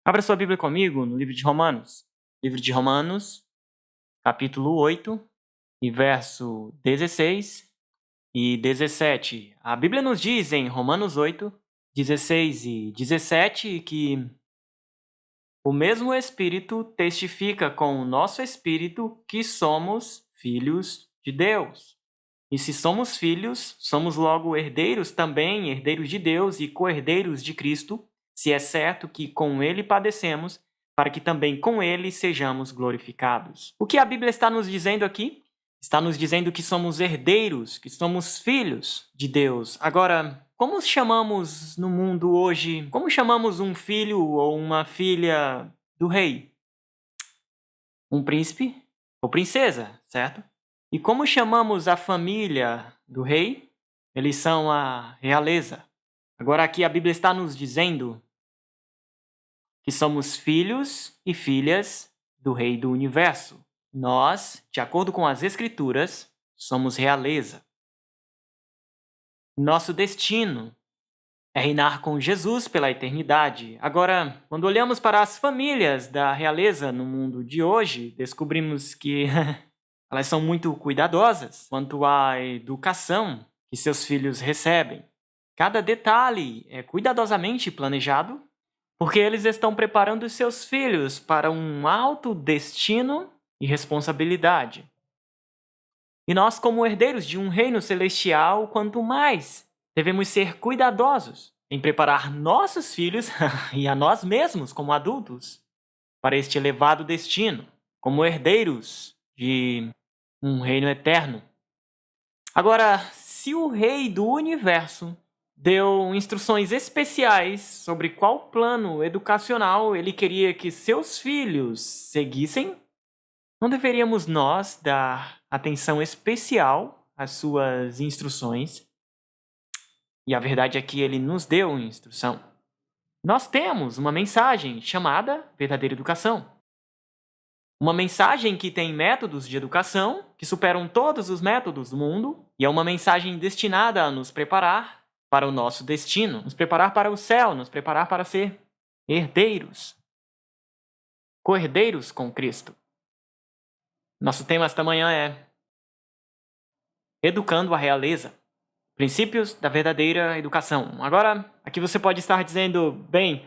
Abra sua Bíblia comigo no livro de Romanos. Livro de Romanos, capítulo 8, e verso 16 e 17. A Bíblia nos diz em Romanos 8, 16 e 17 que o mesmo Espírito testifica com o nosso espírito que somos filhos de Deus. E se somos filhos, somos logo herdeiros também, herdeiros de Deus e co-herdeiros de Cristo, se é certo que com ele padecemos, para que também com ele sejamos glorificados. O que a Bíblia está nos dizendo aqui? Está nos dizendo que somos herdeiros, que somos filhos de Deus. Agora, como chamamos no mundo hoje? Como chamamos um filho ou uma filha do rei? Um príncipe ou princesa, certo? E como chamamos a família do rei? Eles são a realeza. Agora aqui a Bíblia está nos dizendo que somos filhos e filhas do Rei do Universo. Nós, de acordo com as Escrituras, somos realeza. Nosso destino é reinar com Jesus pela eternidade. Agora, quando olhamos para as famílias da realeza no mundo de hoje, descobrimos que elas são muito cuidadosas quanto à educação que seus filhos recebem. Cada detalhe é cuidadosamente planejado, porque eles estão preparando seus filhos para um alto destino e responsabilidade. E nós, como herdeiros de um reino celestial, quanto mais devemos ser cuidadosos em preparar nossos filhos e a nós mesmos, como adultos, para este elevado destino, como herdeiros de um reino eterno. Agora, se o Rei do Universo deu instruções especiais sobre qual plano educacional ele queria que seus filhos seguissem, não deveríamos nós dar atenção especial às suas instruções? E a verdade é que ele nos deu instrução. Nós temos uma mensagem chamada verdadeira educação. Uma mensagem que tem métodos de educação que superam todos os métodos do mundo, e é uma mensagem destinada a nos preparar para o nosso destino, nos preparar para o céu, nos preparar para ser herdeiros, co-herdeiros com Cristo. Nosso tema esta manhã é Educando a Realeza, princípios da verdadeira educação. Agora, aqui você pode estar dizendo, bem,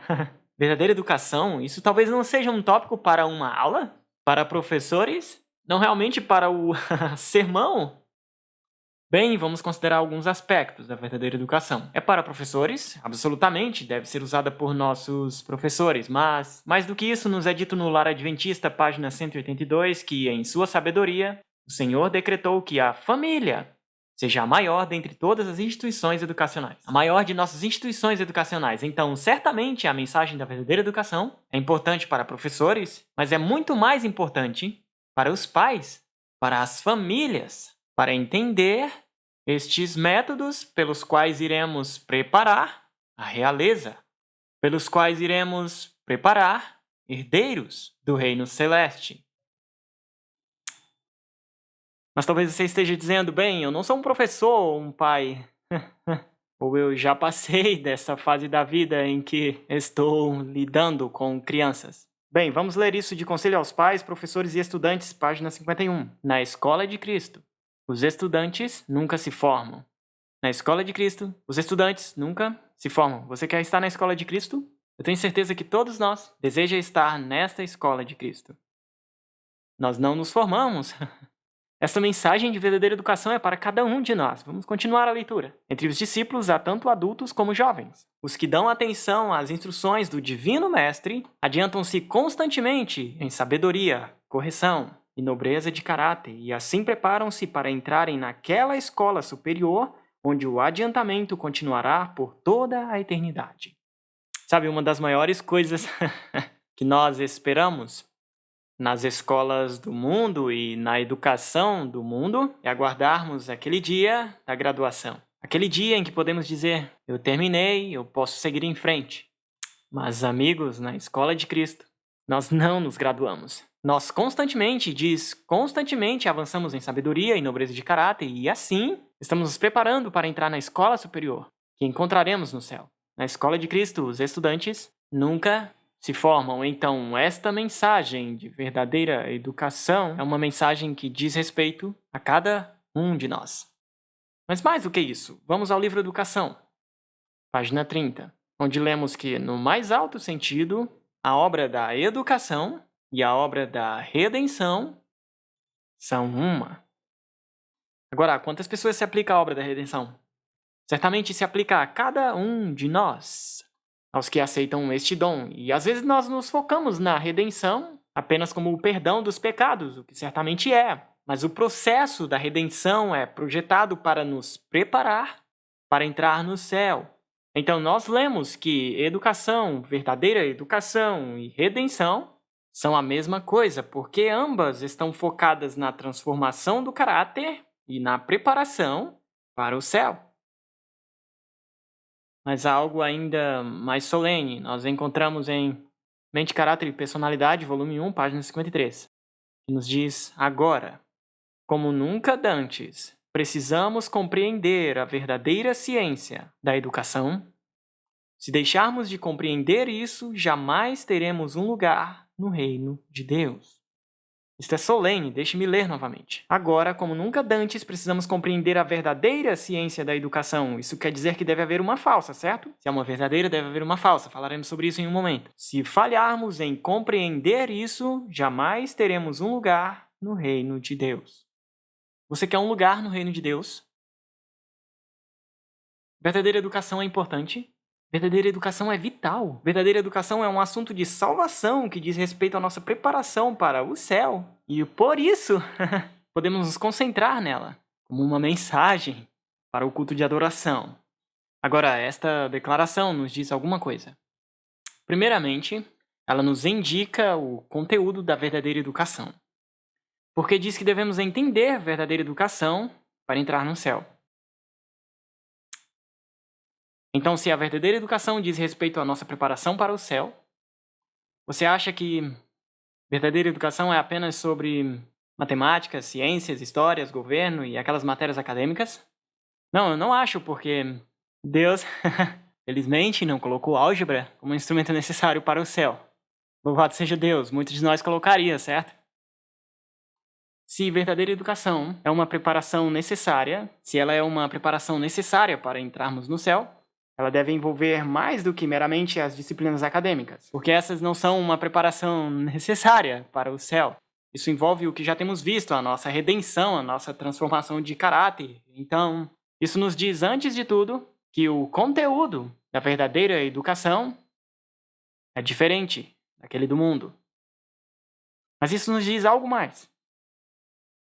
verdadeira educação, isso talvez não seja um tópico para uma aula? Para professores? Não realmente para o sermão? Bem, vamos considerar alguns aspectos da verdadeira educação. É para professores? Absolutamente, deve ser usada por nossos professores, mas mais do que isso, nos é dito no Lar Adventista, página 182, que, em sua sabedoria, o Senhor decretou que a família seja a maior dentre todas as instituições educacionais. A maior de nossas instituições educacionais. Então, certamente, a mensagem da verdadeira educação é importante para professores, mas é muito mais importante para os pais, para as famílias, para entender estes métodos pelos quais iremos preparar a realeza, pelos quais iremos preparar herdeiros do reino celeste. Mas talvez você esteja dizendo, bem, eu não sou um professor ou um pai. Ou eu já passei dessa fase da vida em que estou lidando com crianças. Bem, vamos ler isso de Conselho aos Pais, Professores e Estudantes, página 51. Na Escola de Cristo, os estudantes nunca se formam. Na Escola de Cristo, os estudantes nunca se formam. Você quer estar na Escola de Cristo? Eu tenho certeza que todos nós desejamos estar nesta Escola de Cristo. Nós não nos formamos. Essa mensagem de verdadeira educação é para cada um de nós. Vamos continuar a leitura. Entre os discípulos há tanto adultos como jovens. Os que dão atenção às instruções do Divino Mestre adiantam-se constantemente em sabedoria, correção e nobreza de caráter, e assim preparam-se para entrarem naquela escola superior onde o adiantamento continuará por toda a eternidade. Sabe, uma das maiores coisas que nós esperamos nas escolas do mundo e na educação do mundo é aguardarmos aquele dia da graduação. Aquele dia em que podemos dizer, eu terminei, eu posso seguir em frente. Mas, amigos, na Escola de Cristo, nós não nos graduamos. Nós constantemente avançamos em sabedoria e nobreza de caráter e, assim, estamos nos preparando para entrar na escola superior, que encontraremos no céu. Na Escola de Cristo, os estudantes nunca se formam. Então, esta mensagem de verdadeira educação é uma mensagem que diz respeito a cada um de nós. Mas mais do que isso, vamos ao livro Educação, página 30, onde lemos que, no mais alto sentido, a obra da educação e a obra da redenção são uma. Agora, a quantas pessoas se aplica a obra da redenção? Certamente se aplica a cada um de nós, aos que aceitam este dom. E às vezes nós nos focamos na redenção apenas como o perdão dos pecados, o que certamente é. Mas o processo da redenção é projetado para nos preparar para entrar no céu. Então nós lemos que educação, verdadeira educação e redenção são a mesma coisa, porque ambas estão focadas na transformação do caráter e na preparação para o céu. Mas há algo ainda mais solene. Nós encontramos em Mente, Caráter e Personalidade, volume 1, página 53, que nos diz: agora, como nunca dantes, precisamos compreender a verdadeira ciência da educação. Se deixarmos de compreender isso, jamais teremos um lugar no reino de Deus. Isto é solene, deixe-me ler novamente. Agora, como nunca dantes, precisamos compreender a verdadeira ciência da educação. Isso quer dizer que deve haver uma falsa, certo? Se há uma verdadeira, deve haver uma falsa. Falaremos sobre isso em um momento. Se falharmos em compreender isso, jamais teremos um lugar no reino de Deus. Você quer um lugar no reino de Deus? Verdadeira educação é importante? Verdadeira educação é vital. Verdadeira educação é um assunto de salvação que diz respeito à nossa preparação para o céu. E por isso, podemos nos concentrar nela como uma mensagem para o culto de adoração. Agora, esta declaração nos diz alguma coisa. Primeiramente, ela nos indica o conteúdo da verdadeira educação. Porque diz que devemos entender a verdadeira educação para entrar no céu. Então, se a verdadeira educação diz respeito à nossa preparação para o céu, você acha que verdadeira educação é apenas sobre matemática, ciências, histórias, governo e aquelas matérias acadêmicas? Não, eu não acho, porque Deus, felizmente, não colocou álgebra como instrumento necessário para o céu. Louvado seja Deus, muitos de nós colocaria, certo? Se verdadeira educação é uma preparação necessária, se ela é uma preparação necessária para entrarmos no céu, ela deve envolver mais do que meramente as disciplinas acadêmicas, porque essas não são uma preparação necessária para o céu. Isso envolve o que já temos visto, a nossa redenção, a nossa transformação de caráter. Então, isso nos diz, antes de tudo, que o conteúdo da verdadeira educação é diferente daquele do mundo. Mas isso nos diz algo mais.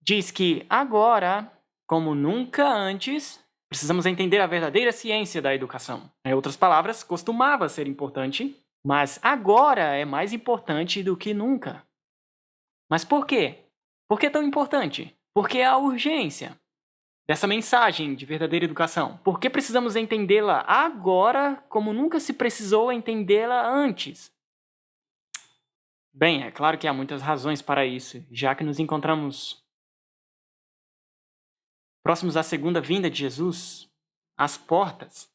Diz que agora, como nunca antes, precisamos entender a verdadeira ciência da educação. Em outras palavras, costumava ser importante, mas agora é mais importante do que nunca. Mas por quê? Por que tão importante? Porque há urgência dessa mensagem de verdadeira educação. Por que precisamos entendê-la agora como nunca se precisou entendê-la antes? Bem, é claro que há muitas razões para isso, já que nos encontramos próximos à segunda vinda de Jesus, às portas.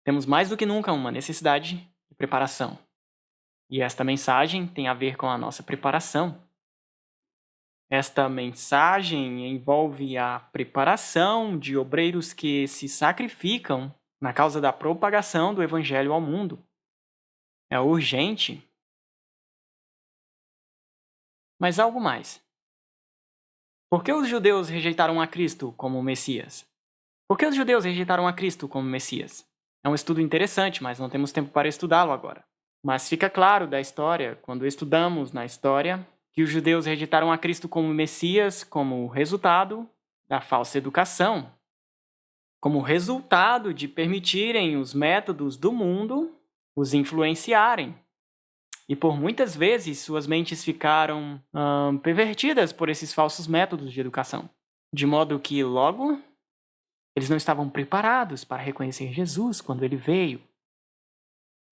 Temos mais do que nunca uma necessidade de preparação. E esta mensagem tem a ver com a nossa preparação. Esta mensagem envolve a preparação de obreiros que se sacrificam na causa da propagação do Evangelho ao mundo. É urgente. Mas algo mais. Por que os judeus rejeitaram a Cristo como Messias? Por que os judeus rejeitaram a Cristo como Messias? É um estudo interessante, mas não temos tempo para estudá-lo agora. Mas fica claro da história, quando estudamos na história, que os judeus rejeitaram a Cristo como Messias como resultado da falsa educação, como resultado de permitirem os métodos do mundo os influenciarem. E por muitas vezes suas mentes ficaram pervertidas por esses falsos métodos de educação. De modo que, logo, eles não estavam preparados para reconhecer Jesus quando ele veio.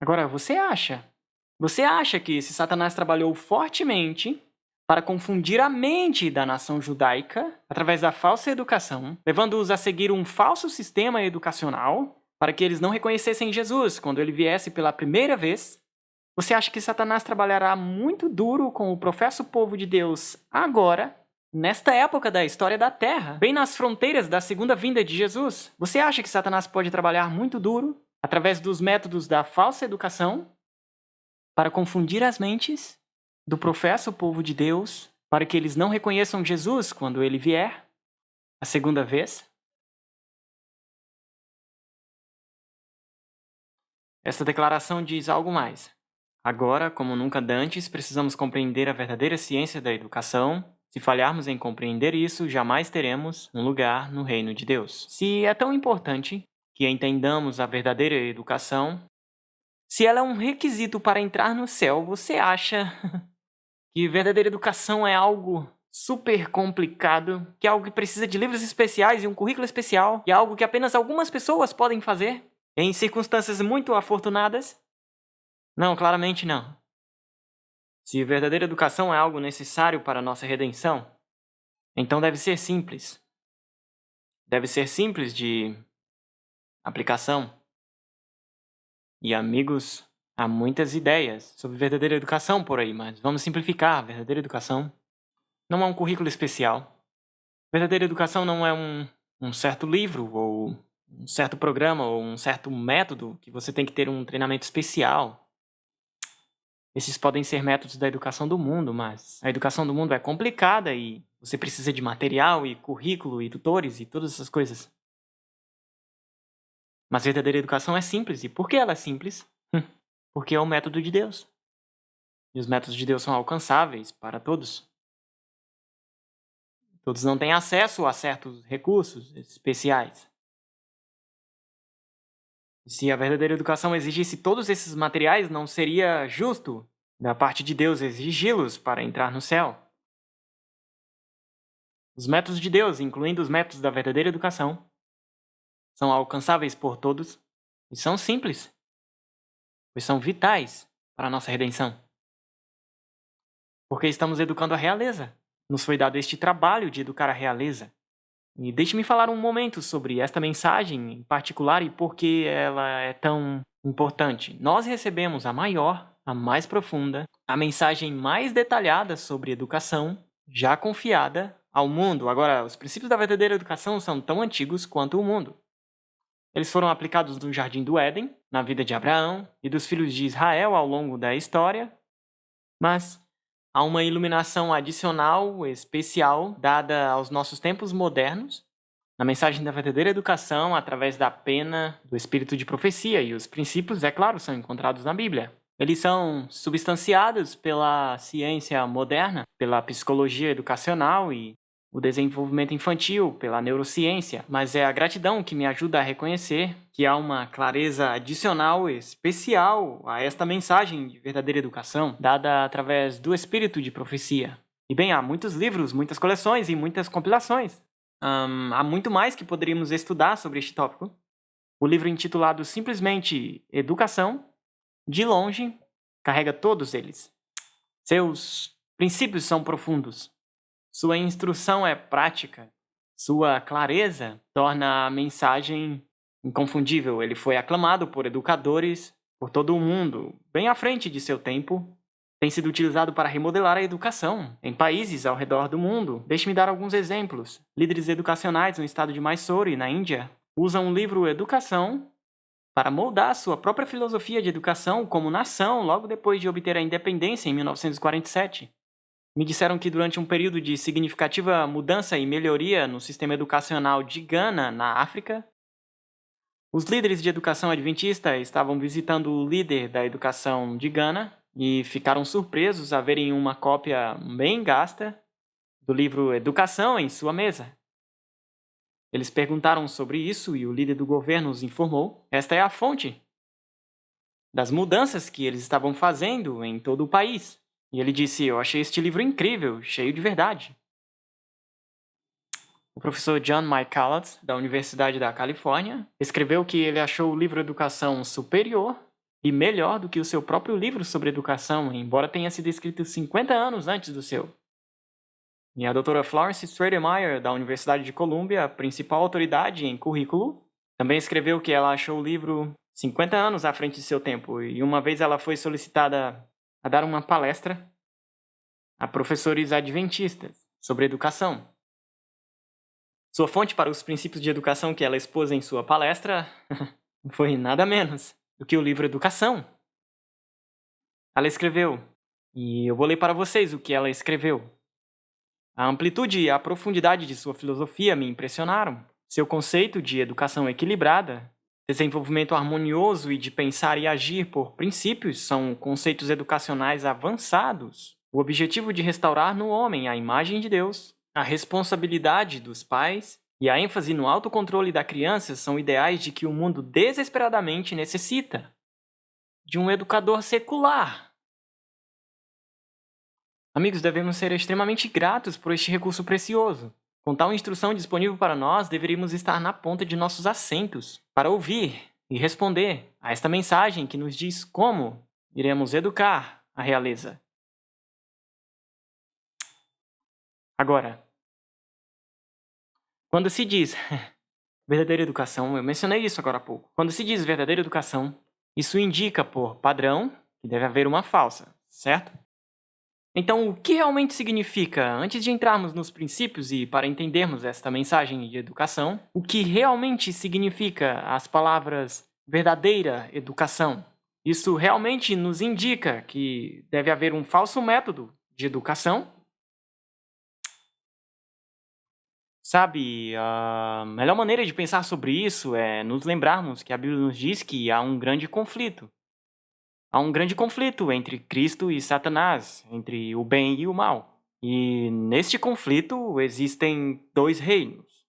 Agora, você acha que se Satanás trabalhou fortemente para confundir a mente da nação judaica através da falsa educação, levando-os a seguir um falso sistema educacional, para que eles não reconhecessem Jesus quando ele viesse pela primeira vez, você acha que Satanás trabalhará muito duro com o professo povo de Deus agora, nesta época da história da Terra, bem nas fronteiras da segunda vinda de Jesus? Você acha que Satanás pode trabalhar muito duro, através dos métodos da falsa educação, para confundir as mentes do professo povo de Deus, para que eles não reconheçam Jesus quando ele vier a segunda vez? Essa declaração diz algo mais. Agora, como nunca dantes, precisamos compreender a verdadeira ciência da educação. Se falharmos em compreender isso, jamais teremos um lugar no reino de Deus. Se é tão importante que entendamos a verdadeira educação, se ela é um requisito para entrar no céu, você acha que verdadeira educação é algo super complicado, que é algo que precisa de livros especiais e um currículo especial, e é algo que apenas algumas pessoas podem fazer, em circunstâncias muito afortunadas? Não, claramente não. Se verdadeira educação é algo necessário para a nossa redenção, então deve ser simples. Deve ser simples de aplicação. E amigos, há muitas ideias sobre verdadeira educação por aí, mas vamos simplificar. A verdadeira educação não é um currículo especial. Verdadeira educação não é um certo livro, ou um certo programa, ou um certo método que você tem que ter um treinamento especial. Esses podem ser métodos da educação do mundo, mas a educação do mundo é complicada e você precisa de material e currículo e tutores e todas essas coisas. Mas a verdadeira educação é simples. E por que ela é simples? Porque é o método de Deus. E os métodos de Deus são alcançáveis para todos. Todos não têm acesso a certos recursos especiais. Se a verdadeira educação exigisse todos esses materiais, não seria justo da parte de Deus exigi-los para entrar no céu. Os métodos de Deus, incluindo os métodos da verdadeira educação, são alcançáveis por todos e são simples, pois são vitais para a nossa redenção. Porque estamos educando a realeza. Nos foi dado este trabalho de educar a realeza. E deixe-me falar um momento sobre esta mensagem em particular e por que ela é tão importante. Nós recebemos a maior, a mais profunda, a mensagem mais detalhada sobre educação, já confiada ao mundo. Agora, os princípios da verdadeira educação são tão antigos quanto o mundo. Eles foram aplicados no Jardim do Éden, na vida de Abraão e dos filhos de Israel ao longo da história, mas há uma iluminação adicional, especial, dada aos nossos tempos modernos, na mensagem da verdadeira educação através da pena do espírito de profecia, e os princípios, é claro, são encontrados na Bíblia. Eles são substanciados pela ciência moderna, pela psicologia educacional e o desenvolvimento infantil, pela neurociência, mas é a gratidão que me ajuda a reconhecer que há uma clareza adicional especial a esta mensagem de verdadeira educação, dada através do espírito de profecia. E bem, há muitos livros, muitas coleções e muitas compilações. Há muito mais que poderíamos estudar sobre este tópico. O livro intitulado simplesmente Educação, de longe, carrega todos eles. Seus princípios são profundos. Sua instrução é prática. Sua clareza torna a mensagem inconfundível. Ele foi aclamado por educadores por todo o mundo, bem à frente de seu tempo. Tem sido utilizado para remodelar a educação em países ao redor do mundo. Deixe-me dar alguns exemplos. Líderes educacionais no estado de Mysore, na Índia, usam o livro Educação para moldar sua própria filosofia de educação como nação logo depois de obter a independência em 1947. Me disseram que durante um período de significativa mudança e melhoria no sistema educacional de Gana, na África, os líderes de educação adventista estavam visitando o líder da educação de Gana e ficaram surpresos a verem uma cópia bem gasta do livro Educação em sua mesa. Eles perguntaram sobre isso e o líder do governo os informou. Esta é a fonte das mudanças que eles estavam fazendo em todo o país. E ele disse, eu achei este livro incrível, cheio de verdade. O professor John McCullough, da Universidade da Califórnia, escreveu que ele achou o livro Educação superior e melhor do que o seu próprio livro sobre educação, embora tenha sido escrito 50 anos antes do seu. E a doutora Florence Stratemeyer, da Universidade de Columbia, a principal autoridade em currículo, Também escreveu que ela achou o livro 50 anos à frente de seu tempo e uma vez ela foi solicitada a dar uma palestra a professores adventistas sobre educação. Sua fonte para os princípios de educação que ela expôs em sua palestra não foi nada menos do que o livro Educação. Ela escreveu, e eu vou ler para vocês o que ela escreveu. A amplitude e a profundidade de sua filosofia me impressionaram. Seu conceito de educação equilibrada, desenvolvimento harmonioso e de pensar e agir por princípios são conceitos educacionais avançados. O objetivo de restaurar no homem a imagem de Deus, a responsabilidade dos pais e a ênfase no autocontrole da criança são ideais de que o mundo desesperadamente necessita. De um educador secular. Amigos, devemos ser extremamente gratos por este recurso precioso. Com tal instrução disponível para nós, deveríamos estar na ponta de nossos assentos para ouvir e responder a esta mensagem que nos diz como iremos educar a realeza. Agora, quando se diz verdadeira educação, eu mencionei isso agora há pouco. Quando se diz verdadeira educação, isso indica por padrão que deve haver uma falsa, certo? Então, o que realmente significa, antes de entrarmos nos princípios e para entendermos esta mensagem de educação, o que realmente significa as palavras verdadeira educação? Isso realmente nos indica que deve haver um falso método de educação? Sabe, a melhor maneira de pensar sobre isso é nos lembrarmos que a Bíblia nos diz que há um grande conflito. Há um grande conflito entre Cristo e Satanás, entre o bem e o mal. E neste conflito existem dois reinos,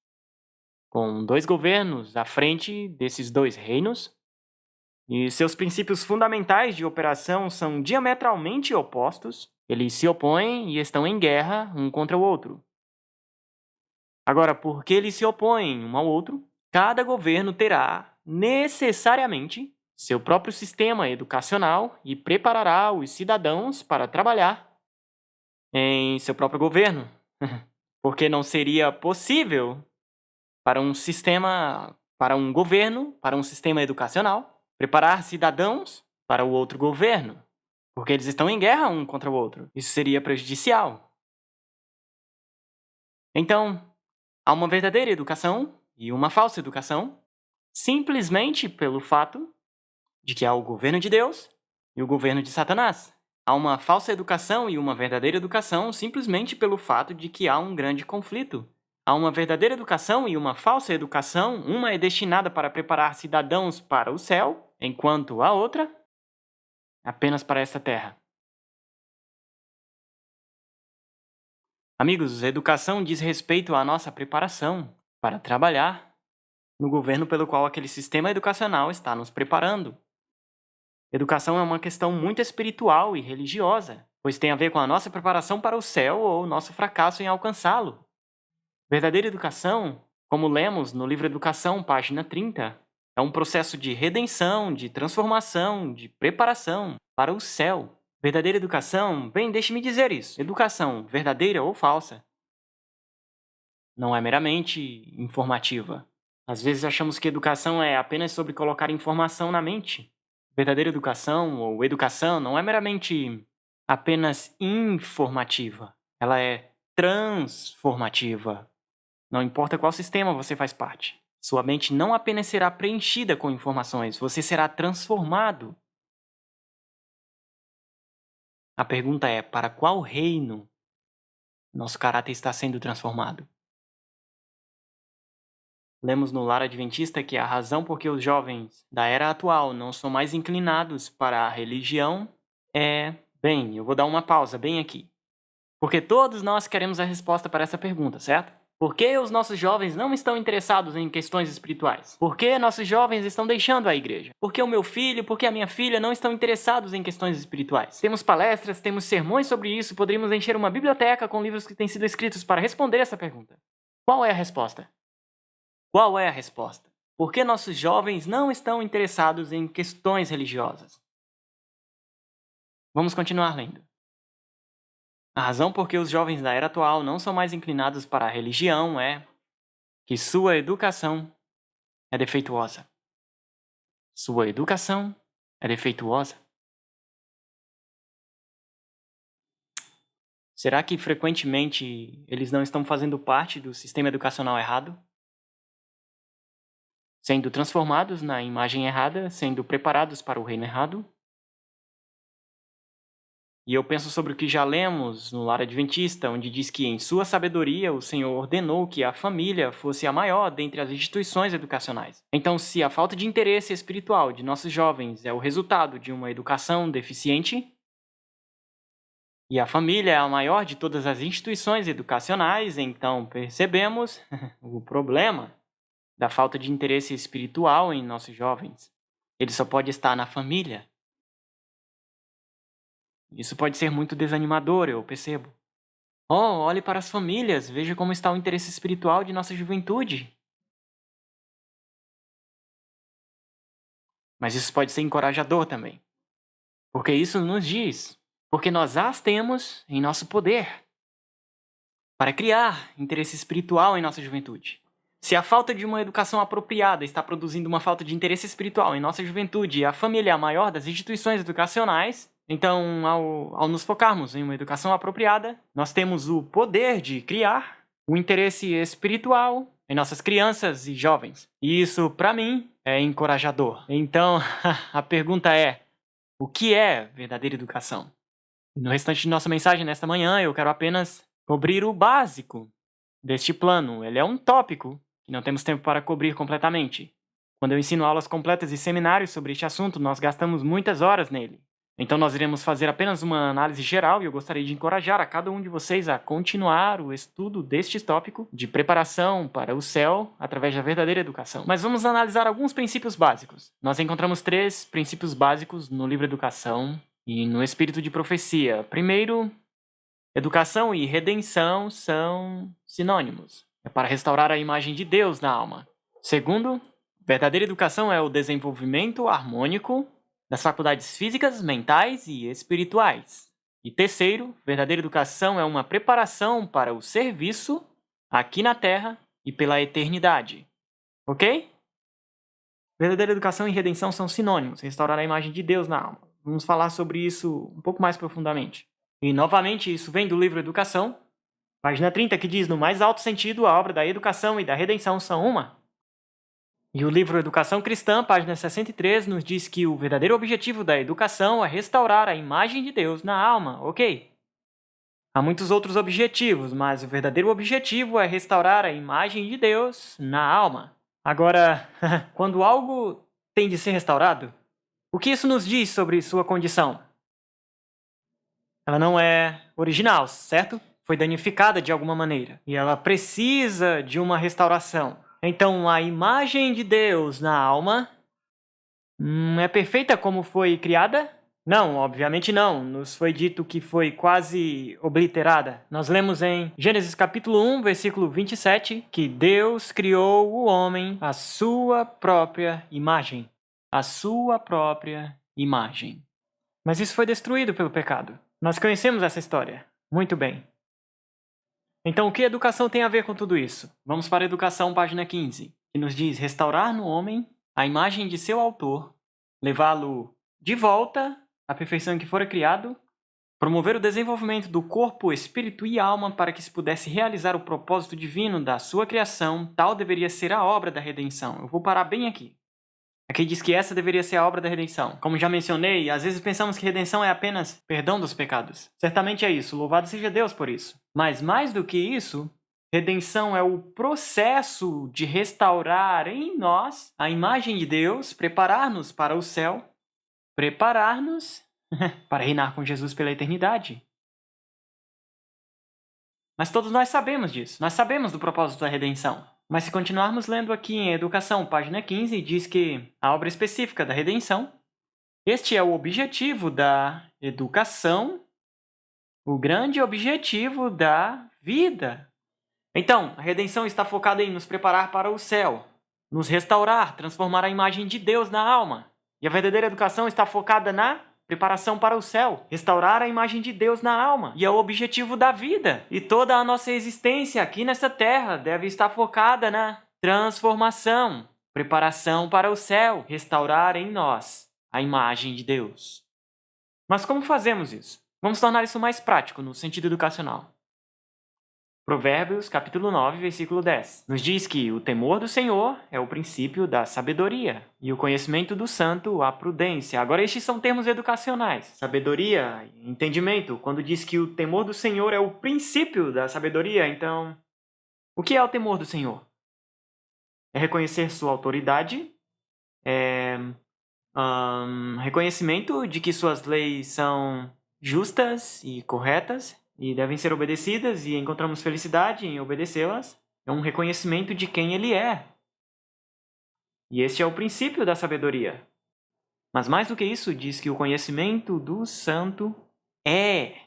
com dois governos à frente desses dois reinos, e seus princípios fundamentais de operação são diametralmente opostos. Eles se opõem e estão em guerra um contra o outro. Agora, porque eles se opõem um ao outro, cada governo terá, necessariamente, seu próprio sistema educacional e preparará os cidadãos para trabalhar em seu próprio governo. Porque não seria possível para um governo, para um sistema educacional, preparar cidadãos para o outro governo, porque eles estão em guerra um contra o outro. Isso seria prejudicial. Então, há uma verdadeira educação e uma falsa educação, simplesmente pelo fato de que há o governo de Deus e o governo de Satanás. Há uma falsa educação e uma verdadeira educação simplesmente pelo fato de que há um grande conflito. Há uma verdadeira educação e uma falsa educação, uma é destinada para preparar cidadãos para o céu, enquanto a outra apenas para esta terra. Amigos, educação diz respeito à nossa preparação para trabalhar no governo pelo qual aquele sistema educacional está nos preparando. Educação é uma questão muito espiritual e religiosa, pois tem a ver com a nossa preparação para o céu ou nosso fracasso em alcançá-lo. Verdadeira educação, como lemos no livro Educação, página 30, é um processo de redenção, de transformação, de preparação para o céu. Verdadeira educação, bem, deixe-me dizer isso. Educação, verdadeira ou falsa, não é meramente informativa. Às vezes achamos que educação é apenas sobre colocar informação na mente. Verdadeira educação ou educação não é meramente apenas informativa. Ela é transformativa. Não importa qual sistema você faz parte. Sua mente não apenas será preenchida com informações, você será transformado. A pergunta é: para qual reino nosso caráter está sendo transformado? Lemos no Lar Adventista que a razão por que os jovens da era atual não são mais inclinados para a religião é... Bem, eu vou dar uma pausa bem aqui. Porque todos nós queremos a resposta para essa pergunta, certo? Por que os nossos jovens não estão interessados em questões espirituais? Por que nossos jovens estão deixando a igreja? Por que o meu filho, por que a minha filha não estão interessados em questões espirituais? Temos palestras, temos sermões sobre isso, poderíamos encher uma biblioteca com livros que têm sido escritos para responder essa pergunta. Qual é a resposta? Qual é a resposta? Por que nossos jovens não estão interessados em questões religiosas? Vamos continuar lendo. A razão por que os jovens da era atual não são mais inclinados para a religião é que sua educação é defeituosa? Sua educação é defeituosa? Será que frequentemente eles não estão fazendo parte do sistema educacional errado? Sendo transformados na imagem errada, sendo preparados para o reino errado? E eu penso sobre o que já lemos no Lar Adventista, onde diz que, em sua sabedoria, o Senhor ordenou que a família fosse a maior dentre as instituições educacionais. Então, se a falta de interesse espiritual de nossos jovens é o resultado de uma educação deficiente, e a família é a maior de todas as instituições educacionais, então percebemos o problema da falta de interesse espiritual em nossos jovens. Ele só pode estar na família. Isso pode ser muito desanimador, eu percebo. Oh, olhe para as famílias, veja como está o interesse espiritual de nossa juventude. Mas isso pode ser encorajador também. Porque isso nos diz, porque nós as temos em nosso poder para criar interesse espiritual em nossa juventude. Se a falta de uma educação apropriada está produzindo uma falta de interesse espiritual em nossa juventude e a família é a maior das instituições educacionais, então, ao nos focarmos em uma educação apropriada, nós temos o poder de criar o interesse espiritual em nossas crianças e jovens. E isso, para mim, é encorajador. Então, a pergunta é: o que é verdadeira educação? No restante de nossa mensagem nesta manhã, eu quero apenas cobrir o básico deste plano. Ele é um tópico que não temos tempo para cobrir completamente. Quando eu ensino aulas completas e seminários sobre este assunto, nós gastamos muitas horas nele. Então nós iremos fazer apenas uma análise geral e eu gostaria de encorajar a cada um de vocês a continuar o estudo deste tópico de preparação para o céu através da verdadeira educação. Mas vamos analisar alguns princípios básicos. Nós encontramos 3 princípios básicos no livro Educação e no Espírito de Profecia. Primeiro, educação e redenção são sinônimos. É para restaurar a imagem de Deus na alma. Segundo, verdadeira educação é o desenvolvimento harmônico das faculdades físicas, mentais e espirituais. E terceiro, verdadeira educação é uma preparação para o serviço aqui na Terra e pela eternidade. Ok? Verdadeira educação e redenção são sinônimos, restaurar a imagem de Deus na alma. Vamos falar sobre isso um pouco mais profundamente. E novamente, isso vem do livro Educação, página 30, que diz: no mais alto sentido, a obra da educação e da redenção são uma. E o livro Educação Cristã, página 63, nos diz que o verdadeiro objetivo da educação é restaurar a imagem de Deus na alma, ok? Há muitos outros objetivos, mas o verdadeiro objetivo é restaurar a imagem de Deus na alma. Agora, quando algo tem de ser restaurado, o que isso nos diz sobre sua condição? Ela não é original, certo? Foi danificada de alguma maneira e ela precisa de uma restauração. Então, a imagem de Deus na alma é perfeita como foi criada? Não, obviamente não. Nos foi dito que foi quase obliterada. Nós lemos em Gênesis capítulo 1, versículo 27, que Deus criou o homem à sua própria imagem. A sua própria imagem. Mas isso foi destruído pelo pecado. Nós conhecemos essa história. Muito bem. Então, o que a educação tem a ver com tudo isso? Vamos para a Educação, página 15, que nos diz restaurar no homem a imagem de seu autor, levá-lo de volta à perfeição em que fora criado, promover o desenvolvimento do corpo, espírito e alma para que se pudesse realizar o propósito divino da sua criação. Tal deveria ser a obra da redenção. Eu vou parar bem aqui. Aqui diz que essa deveria ser a obra da redenção. Como já mencionei, às vezes pensamos que redenção é apenas perdão dos pecados. Certamente é isso, louvado seja Deus por isso. Mas mais do que isso, redenção é o processo de restaurar em nós a imagem de Deus, preparar-nos para o céu, preparar-nos para reinar com Jesus pela eternidade. Mas todos nós sabemos disso, nós sabemos do propósito da redenção. Mas se continuarmos lendo aqui em Educação, página 15, diz que a obra específica da redenção, este é o objetivo da educação, o grande objetivo da vida. Então, a redenção está focada em nos preparar para o céu, nos restaurar, transformar a imagem de Deus na alma. E a verdadeira educação está focada na preparação para o céu, restaurar a imagem de Deus na alma. E é o objetivo da vida. E toda a nossa existência aqui nessa terra deve estar focada na transformação preparação para o céu, restaurar em nós a imagem de Deus. Mas como fazemos isso? Vamos tornar isso mais prático no sentido educacional. Provérbios, capítulo 9, versículo 10, nos diz que o temor do Senhor é o princípio da sabedoria e o conhecimento do santo a prudência. Agora, estes são termos educacionais. Sabedoria, entendimento. Quando diz que o temor do Senhor é o princípio da sabedoria, então, o que é o temor do Senhor? É reconhecer sua autoridade, reconhecimento de que suas leis são justas e corretas, e devem ser obedecidas, e encontramos felicidade em obedecê-las. É um reconhecimento de quem ele é. E este é o princípio da sabedoria. Mas mais do que isso, diz que o conhecimento do santo é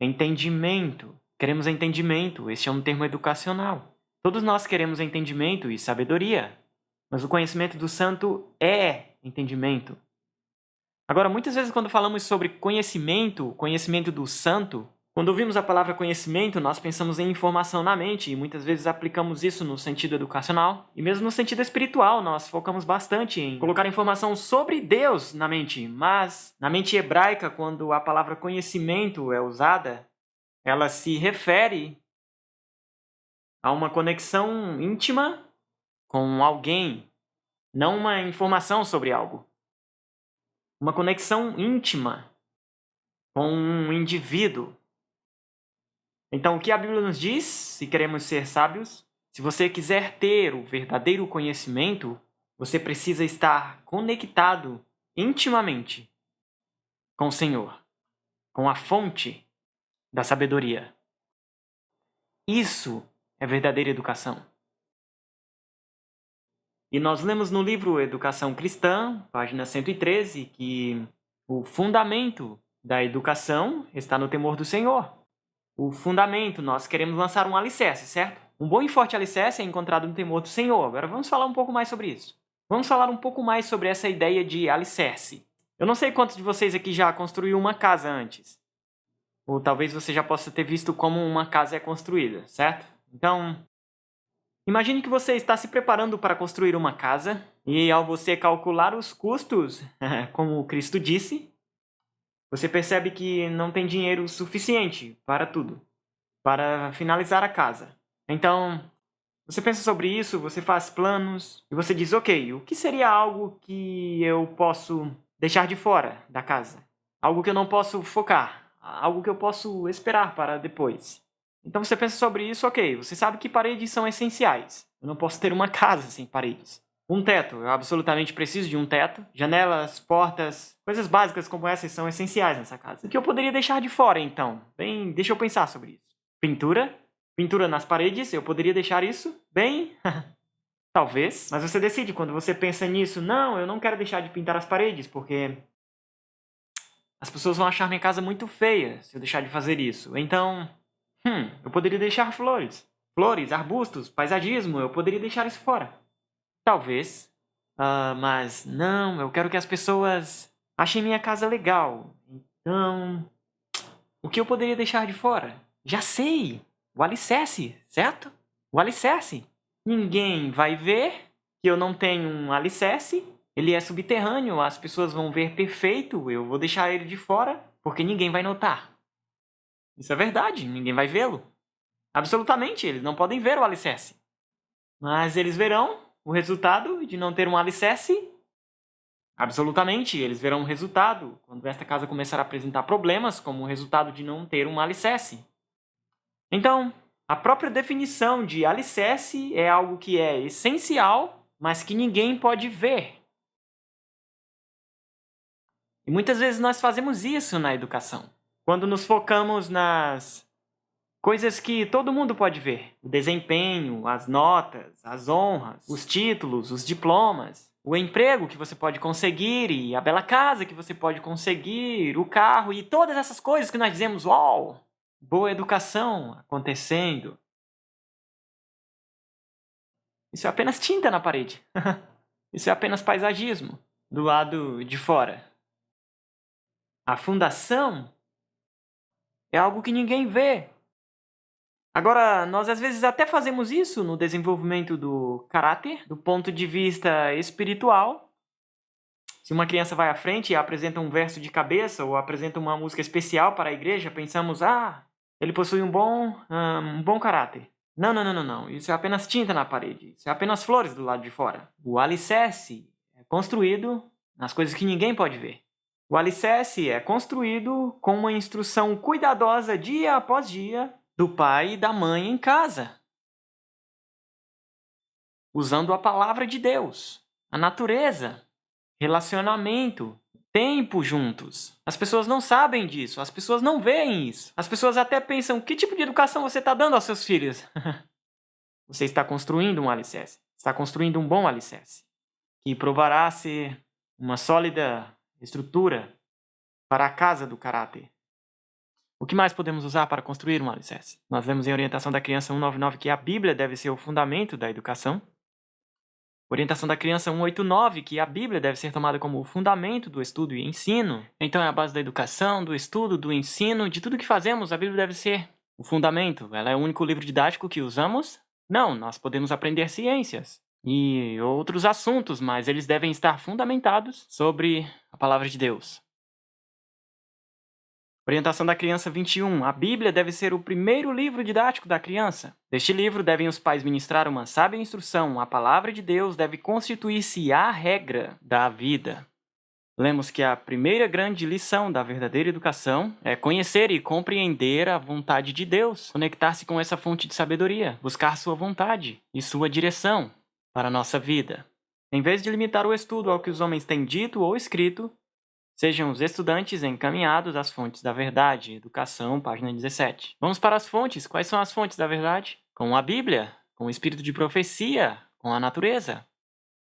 entendimento. Queremos entendimento, este é um termo educacional. Todos nós queremos entendimento e sabedoria, mas o conhecimento do santo é entendimento. Agora, muitas vezes quando falamos sobre conhecimento do santo, quando ouvimos a palavra conhecimento, nós pensamos em informação na mente e muitas vezes aplicamos isso no sentido educacional. E mesmo no sentido espiritual, nós focamos bastante em colocar informação sobre Deus na mente. Mas na mente hebraica, quando a palavra conhecimento é usada, ela se refere a uma conexão íntima com alguém, não uma informação sobre algo. Uma conexão íntima com um indivíduo. Então, o que a Bíblia nos diz, se queremos ser sábios, se você quiser ter o verdadeiro conhecimento, você precisa estar conectado intimamente com o Senhor, com a fonte da sabedoria. Isso é verdadeira educação. E nós lemos no livro Educação Cristã, página 113, que o fundamento da educação está no temor do Senhor. O fundamento, nós queremos lançar um alicerce, certo? Um bom e forte alicerce é encontrado no temor do Senhor. Agora vamos falar um pouco mais sobre isso. Vamos falar um pouco mais sobre essa ideia de alicerce. Eu não sei quantos de vocês aqui já construiu uma casa antes. Ou talvez você já possa ter visto como uma casa é construída, certo? Então, imagine que você está se preparando para construir uma casa e ao você calcular os custos, como Cristo disse, você percebe que não tem dinheiro suficiente para tudo, para finalizar a casa. Então, você pensa sobre isso, você faz planos e você diz, ok, o que seria algo que eu posso deixar de fora da casa? Algo que eu não posso focar, algo que eu posso esperar para depois. Então você pensa sobre isso, ok, você sabe que paredes são essenciais. Eu não posso ter uma casa sem paredes. Um teto, eu absolutamente preciso de um teto. Janelas, portas, coisas básicas como essas são essenciais nessa casa. O que eu poderia deixar de fora, então? Bem, deixa eu pensar sobre isso. Pintura. Pintura nas paredes, eu poderia deixar isso? Bem, talvez. Mas você decide quando você pensa nisso. Não, eu não quero deixar de pintar as paredes, porque as pessoas vão achar minha casa muito feia se eu deixar de fazer isso. Então, eu poderia deixar flores. Flores, arbustos, paisagismo, eu poderia deixar isso fora. Talvez. Mas não, eu quero que as pessoas achem minha casa legal. Então, o que eu poderia deixar de fora? Já sei! O alicerce, certo? O alicerce. Ninguém vai ver que eu não tenho um alicerce. Ele é subterrâneo, as pessoas vão ver perfeito. Eu vou deixar ele de fora porque ninguém vai notar. Isso é verdade, ninguém vai vê-lo. Absolutamente, eles não podem ver o alicerce. Mas eles verão o resultado de não ter um alicerce? Absolutamente, eles verão o resultado quando esta casa começar a apresentar problemas como o resultado de não ter um alicerce. Então, a própria definição de alicerce é algo que é essencial, mas que ninguém pode ver. E muitas vezes nós fazemos isso na educação. Quando nos focamos nas coisas que todo mundo pode ver. O desempenho, as notas, as honras, os títulos, os diplomas, o emprego que você pode conseguir e a bela casa que você pode conseguir, o carro e todas essas coisas que nós dizemos, uau, boa educação acontecendo. Isso é apenas tinta na parede. Isso é apenas paisagismo do lado de fora. A fundação é algo que ninguém vê. Agora, nós às vezes até fazemos isso no desenvolvimento do caráter, do ponto de vista espiritual. Se uma criança vai à frente e apresenta um verso de cabeça ou apresenta uma música especial para a igreja, pensamos, ele possui um bom caráter. Não, não, não, não, não. Isso é apenas tinta na parede. Isso é apenas flores do lado de fora. O alicerce é construído nas coisas que ninguém pode ver. O alicerce é construído com uma instrução cuidadosa dia após dia do pai e da mãe em casa, usando a palavra de Deus, a natureza, relacionamento, tempo juntos. As pessoas não sabem disso, as pessoas não veem isso. As pessoas até pensam, que tipo de educação você está dando aos seus filhos? Você está construindo um alicerce, está construindo um bom alicerce, que provará ser uma sólida estrutura para a casa do caráter. O que mais podemos usar para construir um alicerce? Nós vemos em Orientação da Criança 199 que a Bíblia deve ser o fundamento da educação. Orientação da Criança 189 que a Bíblia deve ser tomada como o fundamento do estudo e ensino. Então é a base da educação, do estudo, do ensino, de tudo que fazemos, a Bíblia deve ser o fundamento. Ela é o único livro didático que usamos? Não, nós podemos aprender ciências e outros assuntos, mas eles devem estar fundamentados sobre a palavra de Deus. Orientação da Criança 21. A Bíblia deve ser o primeiro livro didático da criança. Deste livro devem os pais ministrar uma sábia instrução. A palavra de Deus deve constituir-se a regra da vida. Lemos que a primeira grande lição da verdadeira educação é conhecer e compreender a vontade de Deus, conectar-se com essa fonte de sabedoria, buscar sua vontade e sua direção para a nossa vida. Em vez de limitar o estudo ao que os homens têm dito ou escrito, sejam os estudantes encaminhados às fontes da verdade. Educação, página 17. Vamos para as fontes. Quais são as fontes da verdade? Com a Bíblia, com o espírito de profecia, com a natureza.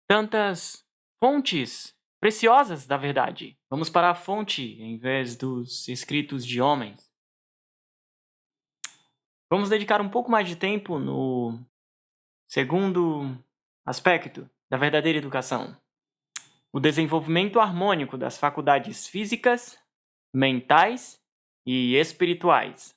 Tantas fontes preciosas da verdade. Vamos para a fonte em vez dos escritos de homens. Vamos dedicar um pouco mais de tempo no segundo aspecto da verdadeira educação. O desenvolvimento harmônico das faculdades físicas, mentais e espirituais.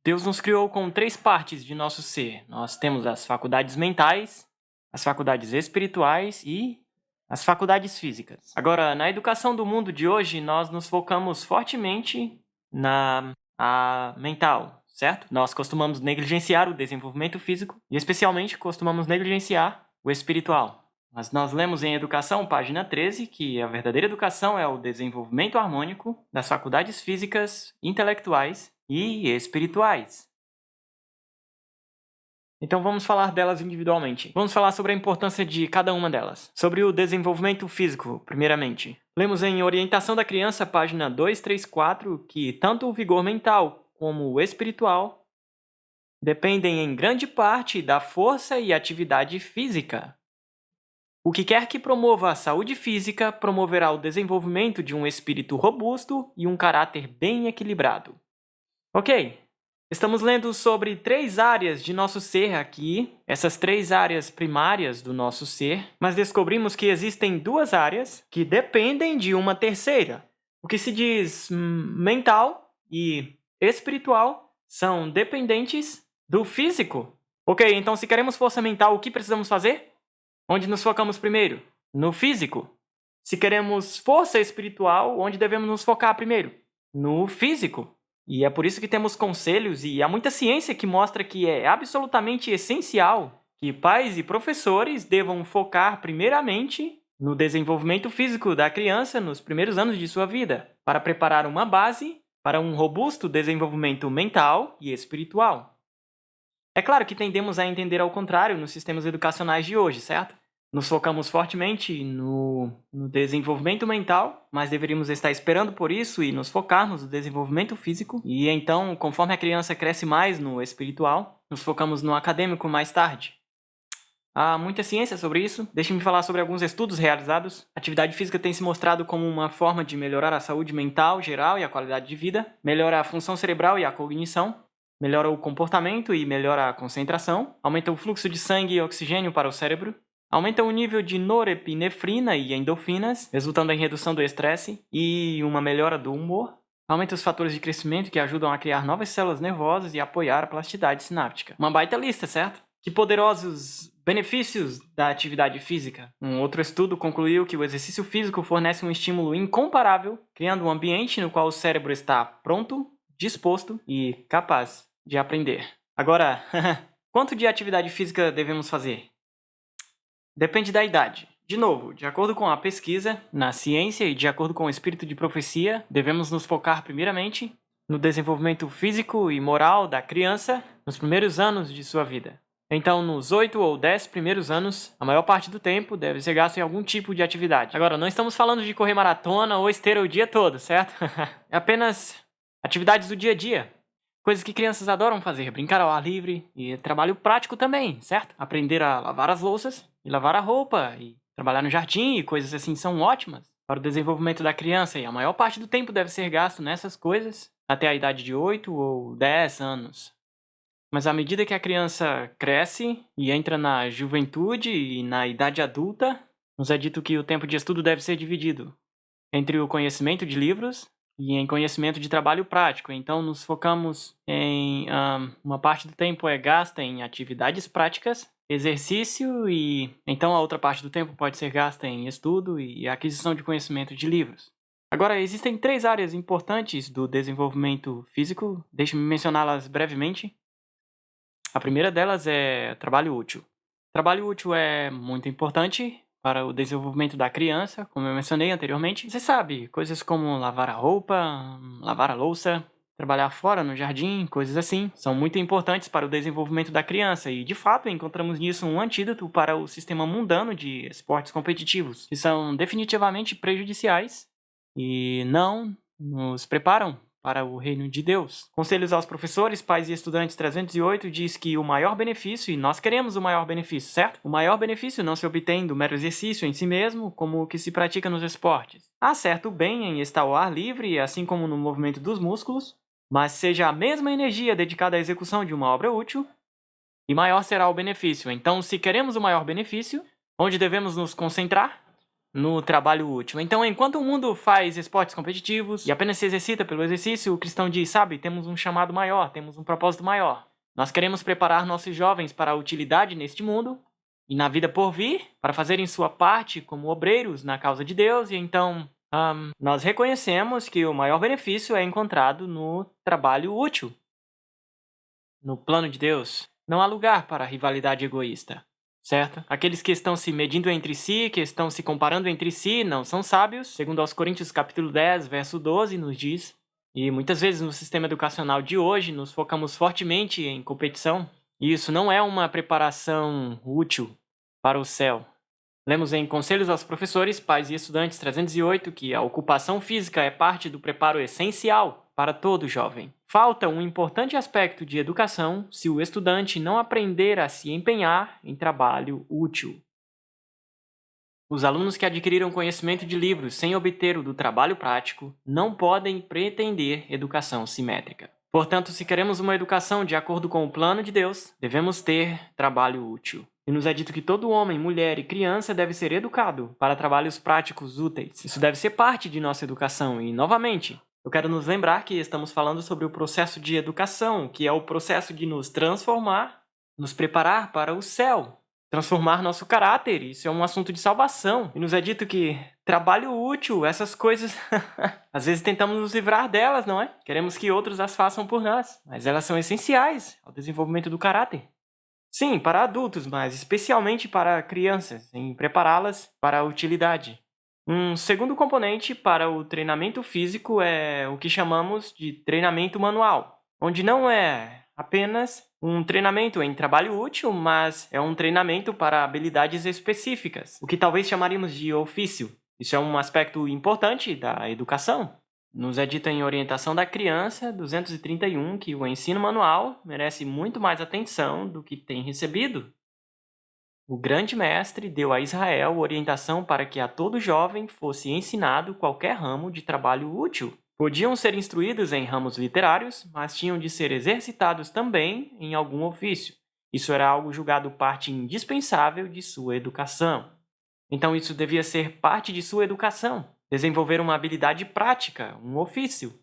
Deus nos criou com 3 partes de nosso ser. Nós temos as faculdades mentais, as faculdades espirituais e as faculdades físicas. Agora, na educação do mundo de hoje, nós nos focamos fortemente na mental, certo? Nós costumamos negligenciar o desenvolvimento físico e especialmente costumamos negligenciar o espiritual. Mas nós lemos em Educação, página 13, que a verdadeira educação é o desenvolvimento harmônico das faculdades físicas, intelectuais e espirituais. Então vamos falar delas individualmente. Vamos falar sobre a importância de cada uma delas. Sobre o desenvolvimento físico, primeiramente. Lemos em Orientação da Criança, página 234, que tanto o vigor mental como o espiritual dependem em grande parte da força e atividade física. O que quer que promova a saúde física promoverá o desenvolvimento de um espírito robusto e um caráter bem equilibrado. Ok, estamos lendo sobre 3 áreas de nosso ser aqui, essas 3 áreas primárias do nosso ser, mas descobrimos que existem 2 áreas que dependem de uma terceira. O que se diz mental e espiritual são dependentes do físico. Ok, então se queremos força mental, o que precisamos fazer? Onde nos focamos primeiro? No físico. Se queremos força espiritual, onde devemos nos focar primeiro? No físico. E é por isso que temos conselhos e há muita ciência que mostra que é absolutamente essencial que pais e professores devam focar primeiramente no desenvolvimento físico da criança nos primeiros anos de sua vida, para preparar uma base para um robusto desenvolvimento mental e espiritual. É claro que tendemos a entender ao contrário nos sistemas educacionais de hoje, certo? Nos focamos fortemente no desenvolvimento mental, mas deveríamos estar esperando por isso e nos focarmos no desenvolvimento físico. E então, conforme a criança cresce mais no espiritual, nos focamos no acadêmico mais tarde. Há muita ciência sobre isso. Deixe-me falar sobre alguns estudos realizados. A atividade física tem se mostrado como uma forma de melhorar a saúde mental geral e a qualidade de vida, melhora a função cerebral e a cognição, melhora o comportamento e melhora a concentração, aumenta o fluxo de sangue e oxigênio para o cérebro, aumenta o nível de norepinefrina e endorfinas, resultando em redução do estresse e uma melhora do humor. Aumenta os fatores de crescimento que ajudam a criar novas células nervosas e apoiar a plasticidade sináptica. Uma baita lista, certo? Que poderosos benefícios da atividade física. Um outro estudo concluiu que o exercício físico fornece um estímulo incomparável, criando um ambiente no qual o cérebro está pronto, disposto e capaz de aprender. Agora, quanto de atividade física devemos fazer? Depende da idade. De novo, de acordo com a pesquisa, na ciência e de acordo com o espírito de profecia, devemos nos focar primeiramente no desenvolvimento físico e moral da criança nos primeiros anos de sua vida. Então, nos 8 ou 10 primeiros anos, a maior parte do tempo deve ser gasto em algum tipo de atividade. Agora, não estamos falando de correr maratona ou esteira o dia todo, certo? É apenas atividades do dia a dia. Coisas que crianças adoram fazer, brincar ao ar livre e trabalho prático também, certo? Aprender a lavar as louças e lavar a roupa e trabalhar no jardim e coisas assim são ótimas para o desenvolvimento da criança e a maior parte do tempo deve ser gasto nessas coisas até a idade de 8 ou 10 anos. Mas à medida que a criança cresce e entra na juventude e na idade adulta, nos é dito que o tempo de estudo deve ser dividido entre o conhecimento de livros e em conhecimento de trabalho prático. Então, nos focamos em uma parte do tempo é gasta em atividades práticas, exercício e então a outra parte do tempo pode ser gasta em estudo e aquisição de conhecimento de livros. Agora, existem 3 áreas importantes do desenvolvimento físico, deixe-me mencioná-las brevemente. A primeira delas é trabalho útil. Trabalho útil é muito importante para o desenvolvimento da criança, como eu mencionei anteriormente. Você sabe, coisas como lavar a roupa, lavar a louça, trabalhar fora no jardim, coisas assim, são muito importantes para o desenvolvimento da criança e, de fato, encontramos nisso um antídoto para o sistema mundano de esportes competitivos, que são definitivamente prejudiciais e não nos preparam para o reino de Deus. Conselhos aos professores, pais e estudantes 308 diz que o maior benefício, e nós queremos o maior benefício, certo? O maior benefício não se obtém do mero exercício em si mesmo, como o que se pratica nos esportes. Há certo bem em estar ao ar livre, assim como no movimento dos músculos, mas seja a mesma energia dedicada à execução de uma obra útil, e maior será o benefício. Então, se queremos o maior benefício, onde devemos nos concentrar? No trabalho útil. Então, enquanto o mundo faz esportes competitivos e apenas se exercita pelo exercício, o cristão diz, sabe, temos um chamado maior, temos um propósito maior. Nós queremos preparar nossos jovens para a utilidade neste mundo e na vida por vir, para fazerem sua parte como obreiros na causa de Deus, e então nós reconhecemos que o maior benefício é encontrado no trabalho útil. No plano de Deus, não há lugar para rivalidade egoísta. Certo? Aqueles que estão se medindo entre si, que estão se comparando entre si, não são sábios. Segundo aos Coríntios capítulo 10, verso 12, nos diz. E muitas vezes no sistema educacional de hoje, nos focamos fortemente em competição. E isso não é uma preparação útil para o céu. Lemos em Conselhos aos Professores, Pais e Estudantes 308 que a ocupação física é parte do preparo essencial para todo jovem. Falta um importante aspecto de educação se o estudante não aprender a se empenhar em trabalho útil. Os alunos que adquiriram conhecimento de livros sem obter o do trabalho prático não podem pretender educação simétrica. Portanto, se queremos uma educação de acordo com o plano de Deus, devemos ter trabalho útil. E nos é dito que todo homem, mulher e criança deve ser educado para trabalhos práticos úteis. Isso deve ser parte de nossa educação e, novamente, eu quero nos lembrar que estamos falando sobre o processo de educação, que é o processo de nos transformar, nos preparar para o céu, transformar nosso caráter. Isso é um assunto de salvação. E nos é dito que trabalho útil, essas coisas, às vezes tentamos nos livrar delas, não é? Queremos que outros as façam por nós, mas elas são essenciais ao desenvolvimento do caráter. Sim, para adultos, mas especialmente para crianças, em prepará-las para a utilidade. Um segundo componente para o treinamento físico é o que chamamos de treinamento manual, onde não é apenas um treinamento em trabalho útil, mas é um treinamento para habilidades específicas, o que talvez chamaríamos de ofício. Isso é um aspecto importante da educação. Nos é dito em Orientação da Criança 231 que o ensino manual merece muito mais atenção do que tem recebido. O grande mestre deu a Israel orientação para que a todo jovem fosse ensinado qualquer ramo de trabalho útil. Podiam ser instruídos em ramos literários, mas tinham de ser exercitados também em algum ofício. Isso era algo julgado parte indispensável de sua educação. Então isso devia ser parte de sua educação. Desenvolver uma habilidade prática, um ofício.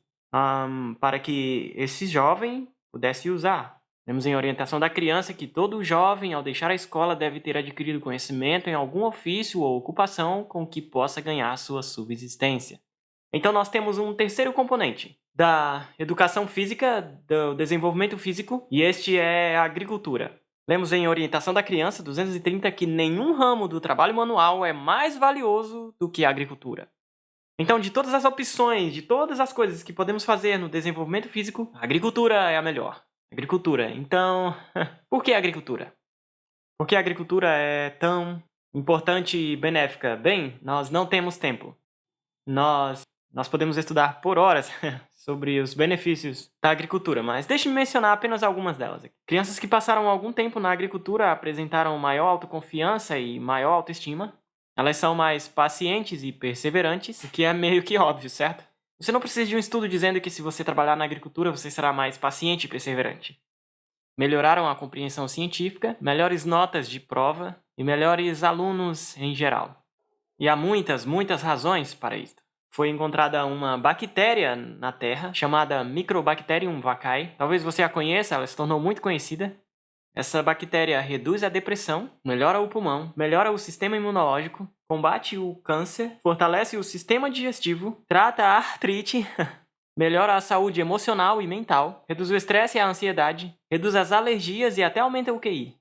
para que esse jovem pudesse usar. Temos em orientação da criança que todo jovem, ao deixar a escola, deve ter adquirido conhecimento em algum ofício ou ocupação com que possa ganhar sua subsistência. Então, nós temos um terceiro componente da educação física, do desenvolvimento físico, e este é a agricultura. Lemos em Orientação da Criança 230 que nenhum ramo do trabalho manual é mais valioso do que a agricultura. Então, de todas as opções, de todas as coisas que podemos fazer no desenvolvimento físico, a agricultura é a melhor. Agricultura. Então, por que a agricultura? Por que a agricultura é tão importante e benéfica? Bem, nós não temos tempo. Nós podemos estudar por horas sobre os benefícios da agricultura, mas deixe-me mencionar apenas algumas delas. Crianças que passaram algum tempo na agricultura apresentaram maior autoconfiança e maior autoestima. Elas são mais pacientes e perseverantes, o que é meio que óbvio, certo? Você não precisa de um estudo dizendo que se você trabalhar na agricultura, você será mais paciente e perseverante. Melhoraram a compreensão científica, melhores notas de prova e melhores alunos em geral. E há muitas razões para isto. Foi encontrada uma bactéria na Terra, chamada Microbacterium vaccae. Talvez você a conheça, ela se tornou muito conhecida. Essa bactéria reduz a depressão, melhora o pulmão, melhora o sistema imunológico, combate o câncer, fortalece o sistema digestivo, trata a artrite, melhora a saúde emocional e mental, reduz o estresse e a ansiedade, reduz as alergias e até aumenta o QI.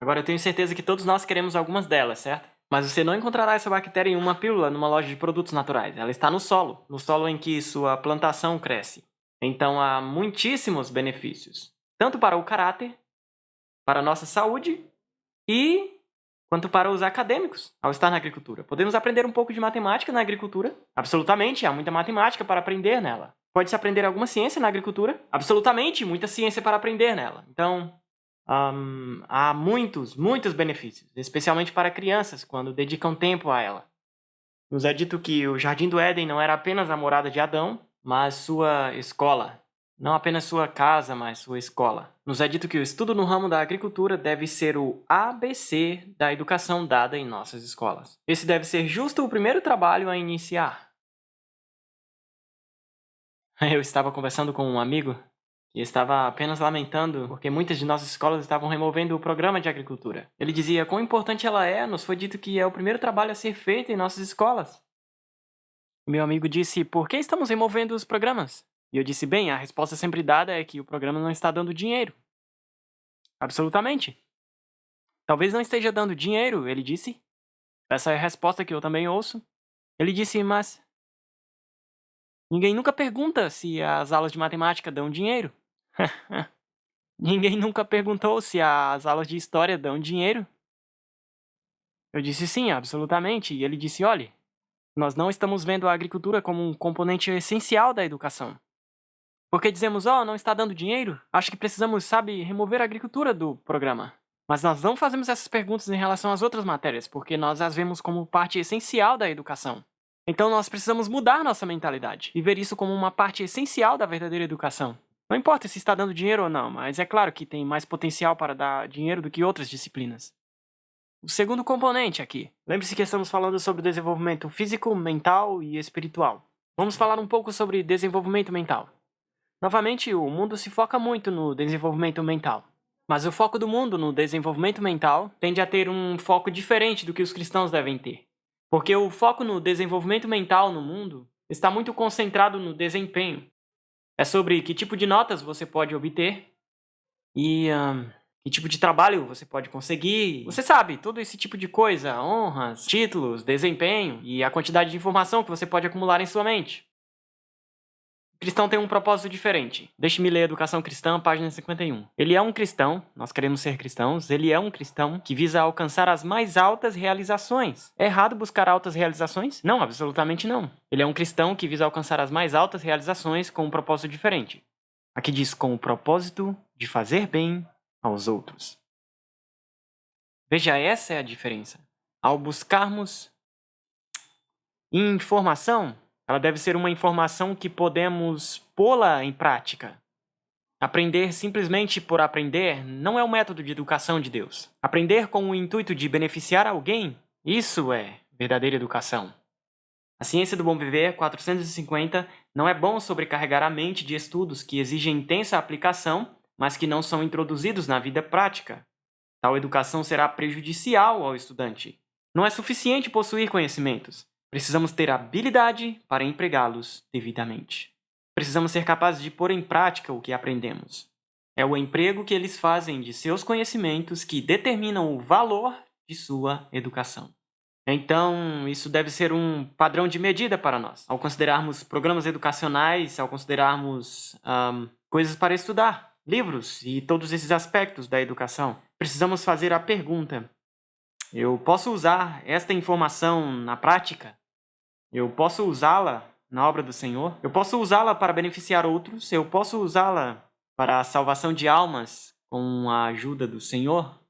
Agora, eu tenho certeza que todos nós queremos algumas delas, certo? Mas você não encontrará essa bactéria em uma pílula numa loja de produtos naturais. Ela está no solo em que sua plantação cresce. Então, há muitíssimos benefícios, tanto para o caráter, para a nossa saúde quanto para os acadêmicos ao estar na agricultura. Podemos aprender um pouco de matemática na agricultura? Absolutamente, há muita matemática para aprender nela. Pode-se aprender alguma ciência na agricultura? Absolutamente, muita ciência para aprender nela. Então, há muitos benefícios, especialmente para crianças, quando dedicam tempo a ela. Nos é dito que o Jardim do Éden não era apenas a morada de Adão, mas sua escola. Não apenas sua casa, mas sua escola. Nos é dito que o estudo no ramo da agricultura deve ser o ABC da educação dada em nossas escolas. Esse deve ser justo o primeiro trabalho a iniciar. Eu estava conversando com um amigo e estava apenas lamentando porque muitas de nossas escolas estavam removendo o programa de agricultura. Ele dizia quão importante ela é, nos foi dito que é o primeiro trabalho a ser feito em nossas escolas. Meu amigo disse, por que estamos removendo os programas? E eu disse, bem, a resposta sempre dada é que o programa não está dando dinheiro. Absolutamente. Talvez não esteja dando dinheiro, ele disse. Essa é a resposta que eu também ouço. Ele disse, mas ninguém nunca pergunta se as aulas de matemática dão dinheiro. Ninguém nunca perguntou se as aulas de história dão dinheiro. Eu disse sim, absolutamente. E ele disse, olhe, nós não estamos vendo a agricultura como um componente essencial da educação. Porque dizemos, não está dando dinheiro? Acho que precisamos, remover a agricultura do programa. Mas nós não fazemos essas perguntas em relação às outras matérias, porque nós as vemos como parte essencial da educação. Então nós precisamos mudar nossa mentalidade e ver isso como uma parte essencial da verdadeira educação. Não importa se está dando dinheiro ou não, mas é claro que tem mais potencial para dar dinheiro do que outras disciplinas. O segundo componente aqui. Lembre-se que estamos falando sobre desenvolvimento físico, mental e espiritual. Vamos falar um pouco sobre desenvolvimento mental. Novamente, o mundo se foca muito no desenvolvimento mental. Mas o foco do mundo no desenvolvimento mental tende a ter um foco diferente do que os cristãos devem ter. Porque o foco no desenvolvimento mental no mundo está muito concentrado no desempenho. É sobre que tipo de notas você pode obter e que tipo de trabalho você pode conseguir. Você sabe, todo esse tipo de coisa, honras, títulos, desempenho e a quantidade de informação que você pode acumular em sua mente. O cristão tem um propósito diferente. Deixe-me ler Educação Cristã, página 51. Ele é um cristão, nós queremos ser cristãos, ele é um cristão que visa alcançar as mais altas realizações. É errado buscar altas realizações? Não, absolutamente não. Ele é um cristão que visa alcançar as mais altas realizações com um propósito diferente. Aqui diz com o propósito de fazer bem aos outros. Veja, essa é a diferença. Ao buscarmos informação, ela deve ser uma informação que podemos pô-la em prática. Aprender simplesmente por aprender não é o método de educação de Deus. Aprender com o intuito de beneficiar alguém, isso é verdadeira educação. A Ciência do Bom Viver 450 não é bom sobrecarregar a mente de estudos que exigem intensa aplicação, mas que não são introduzidos na vida prática. Tal educação será prejudicial ao estudante. Não é suficiente possuir conhecimentos. Precisamos ter habilidade para empregá-los devidamente. Precisamos ser capazes de pôr em prática o que aprendemos. É o emprego que eles fazem de seus conhecimentos que determinam o valor de sua educação. Então, isso deve ser um padrão de medida para nós. Ao considerarmos programas educacionais, ao considerarmos coisas para estudar, livros e todos esses aspectos da educação, precisamos fazer a pergunta: eu posso usar esta informação na prática? Eu posso usá-la na obra do Senhor? Eu posso usá-la para beneficiar outros? Eu posso usá-la para a salvação de almas com a ajuda do Senhor?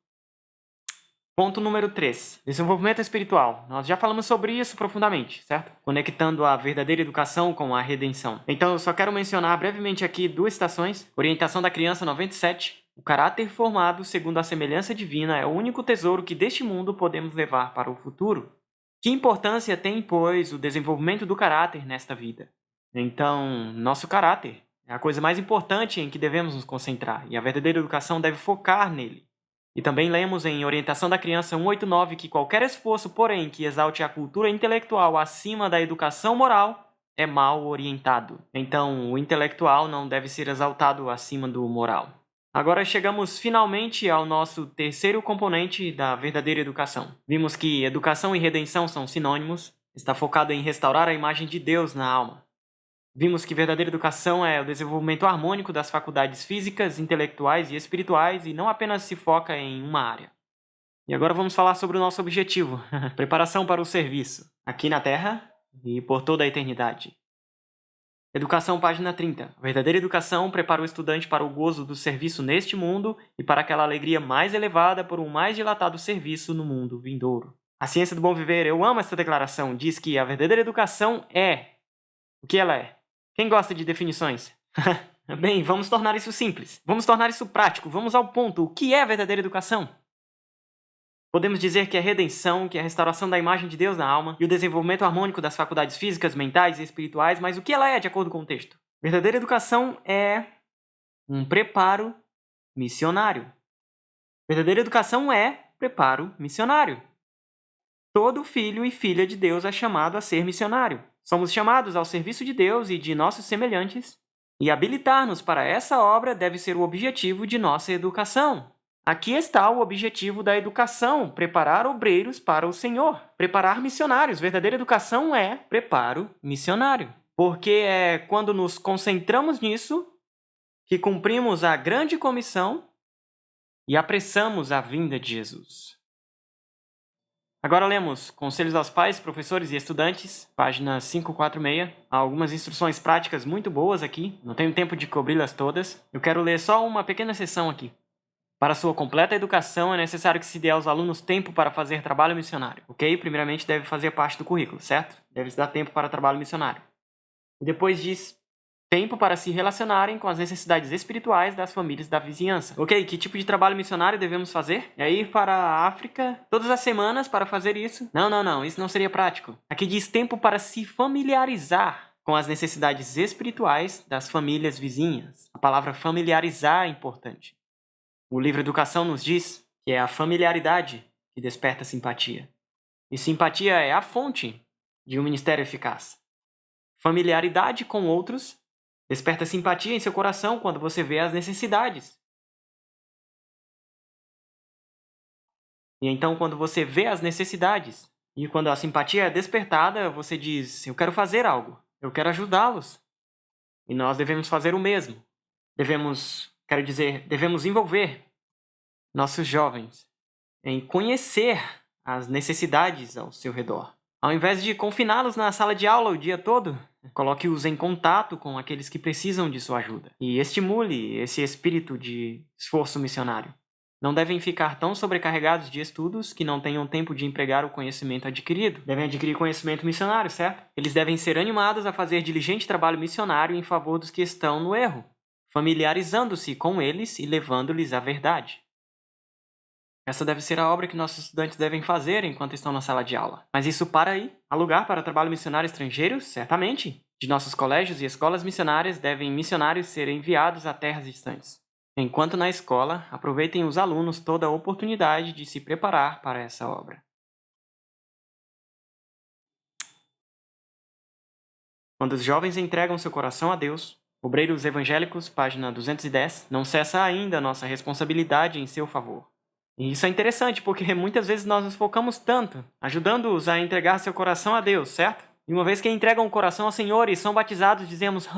Ponto número 3. Desenvolvimento espiritual. Nós já falamos sobre isso profundamente, certo? Conectando a verdadeira educação com a redenção. Então, eu só quero mencionar brevemente aqui 2 citações. Orientação da Criança 97. O caráter formado segundo a semelhança divina é o único tesouro que deste mundo podemos levar para o futuro. Que importância tem, pois, o desenvolvimento do caráter nesta vida? Então, nosso caráter é a coisa mais importante em que devemos nos concentrar, e a verdadeira educação deve focar nele. E também lemos em Orientação da Criança 189 que qualquer esforço, porém, que exalte a cultura intelectual acima da educação moral é mal orientado. Então, o intelectual não deve ser exaltado acima do moral. Agora chegamos finalmente ao nosso terceiro componente da verdadeira educação. Vimos que educação e redenção são sinônimos, está focado em restaurar a imagem de Deus na alma. Vimos que verdadeira educação é o desenvolvimento harmônico das faculdades físicas, intelectuais e espirituais e não apenas se foca em uma área. E agora vamos falar sobre o nosso objetivo, preparação para o serviço, aqui na Terra e por toda a eternidade. Educação, página 30. A verdadeira educação prepara o estudante para o gozo do serviço neste mundo e para aquela alegria mais elevada por um mais dilatado serviço no mundo vindouro. A Ciência do Bom Viver, eu amo essa declaração, diz que a verdadeira educação é... O que ela é? Quem gosta de definições? Bem, vamos tornar isso simples. Vamos tornar isso prático. Vamos ao ponto. O que é a verdadeira educação? Podemos dizer que é a redenção, que é a restauração da imagem de Deus na alma e o desenvolvimento harmônico das faculdades físicas, mentais e espirituais, mas o que ela é de acordo com o texto? Verdadeira educação é um preparo missionário. Verdadeira educação é preparo missionário. Todo filho e filha de Deus é chamado a ser missionário. Somos chamados ao serviço de Deus e de nossos semelhantes, e habilitar-nos para essa obra deve ser o objetivo de nossa educação. Aqui está o objetivo da educação: preparar obreiros para o Senhor, preparar missionários. Verdadeira educação é preparo missionário, porque é quando nos concentramos nisso que cumprimos a grande comissão e apressamos a vinda de Jesus. Agora lemos Conselhos aos Pais, Professores e Estudantes, página 546. Há algumas instruções práticas muito boas aqui, não tenho tempo de cobri-las todas. Eu quero ler só uma pequena seção aqui. Para sua completa educação, é necessário que se dê aos alunos tempo para fazer trabalho missionário, ok? Primeiramente, deve fazer parte do currículo, certo? Deve-se dar tempo para trabalho missionário. E depois diz... tempo para se relacionarem com as necessidades espirituais das famílias da vizinhança. Ok, que tipo de trabalho missionário devemos fazer? É ir para a África todas as semanas para fazer isso? Não, isso não seria prático. Aqui diz tempo para se familiarizar com as necessidades espirituais das famílias vizinhas. A palavra familiarizar é importante. O livro Educação nos diz que é a familiaridade que desperta simpatia. E simpatia é a fonte de um ministério eficaz. Familiaridade com outros desperta simpatia em seu coração quando você vê as necessidades. E então, quando você vê as necessidades e quando a simpatia é despertada, você diz: eu quero fazer algo, eu quero ajudá-los. E nós devemos fazer o mesmo. Devemos envolver nossos jovens em conhecer as necessidades ao seu redor. Ao invés de confiná-los na sala de aula o dia todo, coloque-os em contato com aqueles que precisam de sua ajuda e estimule esse espírito de esforço missionário. Não devem ficar tão sobrecarregados de estudos que não tenham tempo de empregar o conhecimento adquirido. Devem adquirir conhecimento missionário, certo? Eles devem ser animados a fazer diligente trabalho missionário em favor dos que estão no erro, familiarizando-se com eles e levando-lhes a verdade. Essa deve ser a obra que nossos estudantes devem fazer enquanto estão na sala de aula. Mas isso para aí. Há lugar para trabalho missionário estrangeiro? Certamente. De nossos colégios e escolas missionárias devem missionários ser enviados a terras distantes. Enquanto na escola, aproveitem os alunos toda a oportunidade de se preparar para essa obra. Quando os jovens entregam seu coração a Deus, Obreiros Evangélicos, página 210, não cessa ainda a nossa responsabilidade em seu favor. E isso é interessante porque muitas vezes nós nos focamos tanto, ajudando-os a entregar seu coração a Deus, certo? E uma vez que entregam o coração ao Senhor e são batizados, dizemos: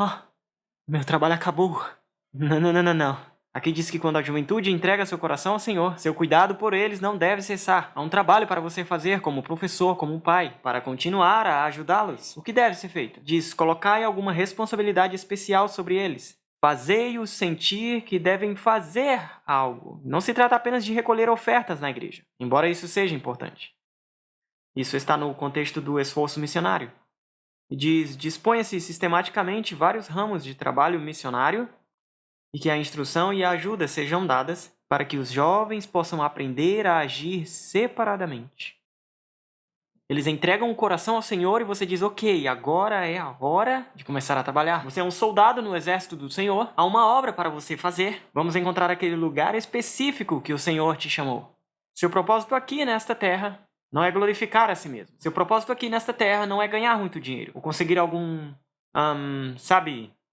meu trabalho acabou. Não, não, não, não, não. Aqui diz que quando a juventude entrega seu coração ao Senhor, seu cuidado por eles não deve cessar. Há um trabalho para você fazer como professor, como pai, para continuar a ajudá-los. O que deve ser feito? Diz: colocai alguma responsabilidade especial sobre eles. Fazei-os sentir que devem fazer algo. Não se trata apenas de recolher ofertas na igreja, embora isso seja importante. Isso está no contexto do esforço missionário. E diz: disponha-se sistematicamente vários ramos de trabalho missionário e que a instrução e a ajuda sejam dadas para que os jovens possam aprender a agir separadamente. Eles entregam o coração ao Senhor e você diz: ok, agora é a hora de começar a trabalhar. Você é um soldado no exército do Senhor, há uma obra para você fazer. Vamos encontrar aquele lugar específico que o Senhor te chamou. Seu propósito aqui nesta terra não é glorificar a si mesmo. Seu propósito aqui nesta terra não é ganhar muito dinheiro ou conseguir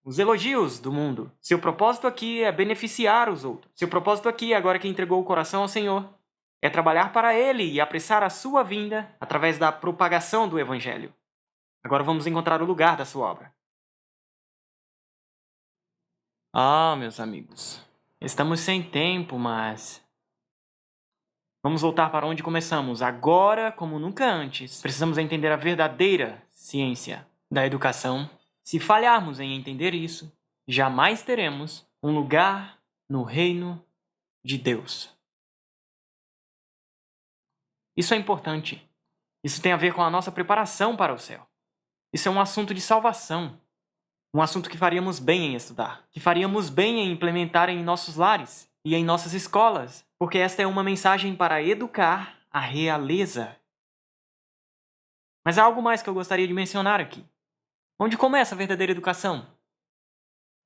os elogios do mundo. Seu propósito aqui é beneficiar os outros. Seu propósito aqui, agora que entregou o coração ao Senhor, é trabalhar para Ele e apressar a sua vinda através da propagação do Evangelho. Agora vamos encontrar o lugar da sua obra. Meus amigos, estamos sem tempo, mas vamos voltar para onde começamos. Agora, como nunca antes, precisamos entender a verdadeira ciência da educação. Se falharmos em entender isso, jamais teremos um lugar no reino de Deus. Isso é importante. Isso tem a ver com a nossa preparação para o céu. Isso é um assunto de salvação. Um assunto que faríamos bem em estudar, que faríamos bem em implementar em nossos lares e em nossas escolas, porque esta é uma mensagem para educar a realeza. Mas há algo mais que eu gostaria de mencionar aqui. Onde começa a verdadeira educação?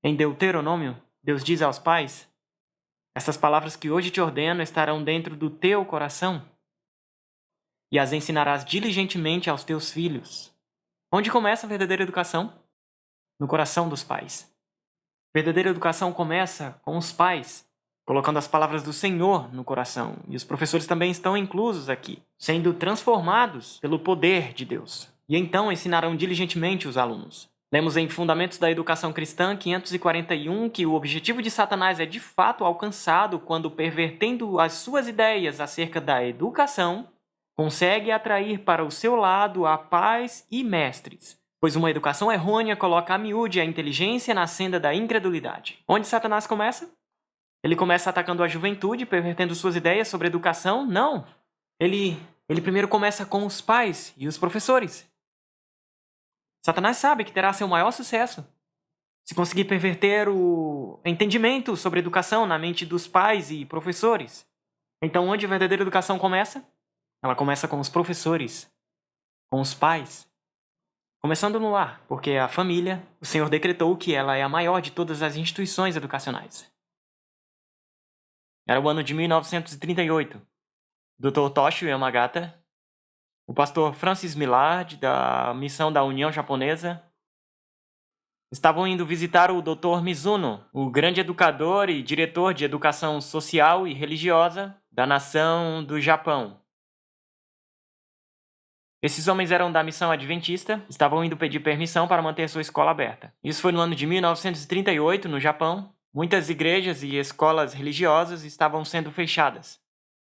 Em Deuteronômio, Deus diz aos pais: essas palavras que hoje te ordeno estarão dentro do teu coração e as ensinarás diligentemente aos teus filhos. Onde começa a verdadeira educação? No coração dos pais. Verdadeira educação começa com os pais, colocando as palavras do Senhor no coração. E os professores também estão inclusos aqui, sendo transformados pelo poder de Deus. E então ensinarão diligentemente os alunos. Lemos em Fundamentos da Educação Cristã 541 que o objetivo de Satanás é de fato alcançado quando, pervertendo as suas ideias acerca da educação, consegue atrair para o seu lado a pais e mestres, pois uma educação errônea coloca a miúde a inteligência na senda da incredulidade. Onde Satanás começa? Ele começa atacando a juventude, pervertendo suas ideias sobre educação? Não. Ele primeiro começa com os pais e os professores. Satanás sabe que terá seu maior sucesso se conseguir perverter o entendimento sobre educação na mente dos pais e professores. Então, onde a verdadeira educação começa? Ela começa com os professores, com os pais. Começando no lar, porque a família, o Senhor decretou que ela é a maior de todas as instituições educacionais. Era o ano de 1938. Dr. Toshio Yamagata, o pastor Francis Millard, da missão da União Japonesa, estavam indo visitar o Dr. Mizuno, o grande educador e diretor de educação social e religiosa da nação do Japão. Esses homens eram da missão adventista, estavam indo pedir permissão para manter sua escola aberta. Isso foi no ano de 1938, no Japão. Muitas igrejas e escolas religiosas estavam sendo fechadas.